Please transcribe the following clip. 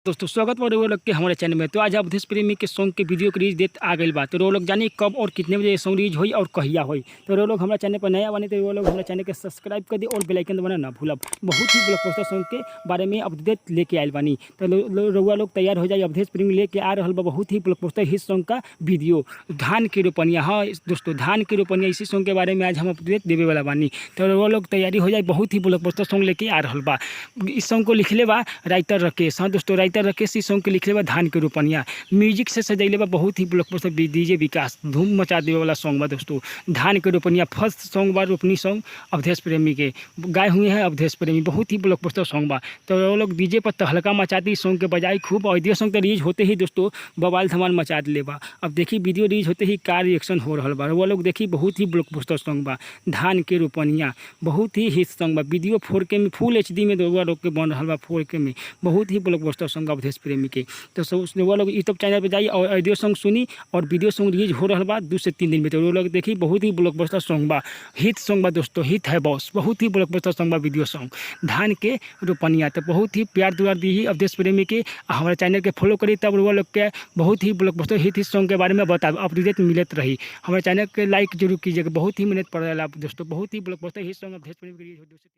दोस्तों स्वागत बा रउआ लोग के हमारे चैनल में। तो आज अवधेश प्रेमी के सॉन्ग के वीडियो के रिलीज डेट आ गई बा। तो रउआ लोग जानी कब और कितने बजे सॉन्ग रिलीज हुई और कहिया हुई। तो रउआ लोग हमारे चैनल पर नया बने तो रउआ लोग हमारे चैनल के सब्सक्राइब कर दी और बेल आइकन दबाना ना भूलब। बहुत ही ब्लॉकबस्टर सॉन्ग के बारे में अपडेट लेके आयल बानी। तो रउआ लोग तैयार हो जाए, अवधेश प्रेमी लेके आ रहा बा बहुत ही ब्लॉकबस्टर हिट सॉन्ग का वीडियो धान के रोपनिया। हाँ दोस्तों, धान के रोपनिया इसी सॉन्ग के बारे में आज हम अपडेट देवे वाला बानी। तो रउआ लोग तैयारी हो जाए, बहुत ही ब्लॉकबस्टर सॉन्ग लेके आ रहा बा। इस सॉन्ग को लिखले बा राइटर राकेश। हाँ दोस्तों, राइटर राकेश इस सॉन्ग के लिखले बा धान के रोपनिया। म्यूजिक से सजैले बा बहुत ही ब्लॉकबस्टर डीजे विकास धूम मचा देवे वाला सॉन्ग बा दोस्तों। धान के रोपनिया फर्स्ट सॉन्ग बा, रोपनी सॉन्ग अवधेश प्रेमी के गाए हुए हैं अवधेश प्रेमी। बहुत ही ब्लॉकबस्टर सॉन्ग बा। तो वो लोग डीजे पर तहलका मचाती इस सॉन्ग के बजाय खूब। ऑडियो सॉन्ग तो रिलीज होते ही दोस्तों बवाल धमाल मचा दिले बा। अब देखी वीडियो रिलीज होते ही कार रिएक्शन हो रहा बा। वो लोग देखी बहुत ही ब्लॉकबस्टर सॉन्ग बा धान के रोपनिया। बहुत ही हिट सॉन्ग बा। वीडियो 4K में फुल HD में रउआ लोग के बन रहा बा 4K में। बहुत ही ब्लॉकबस्टर सॉन्ग अवधेश प्रेमी के। तो वो लोग यूट्यूब चैनल पे जाइए और ऑडियो सॉन्ग सुनी और वीडियो सॉन्ग रिलीज हो रहा बा 2 से 3 दिन में। तो वो लोग देखी बहुत ही ब्लॉकबस्टर सॉन्ग बा, हिट सॉन्ग बा दोस्तों, हिट है बॉस। बहुत ही ब्लॉकबस्टर सॉन्ग बा वीडियो सॉन्ग धान के रोपनिया। तो बहुत ही प्यार दुलार दी अवधेश प्रेमी के। हमारे चैनल के फॉलो करी, तब वो लोग के बहुत ही ब्लॉकबस्टर हिट सॉन्ग के बारे में बता अपडेट मिलत रही। हमारे चैनल के लाइक जरूर कीजिएगा, बहुत ही मेहनत पड़ रहा है दोस्तों। बहुत ही ब्लॉकबस्टर हिट सॉन्ग अवधेश प्रेमी के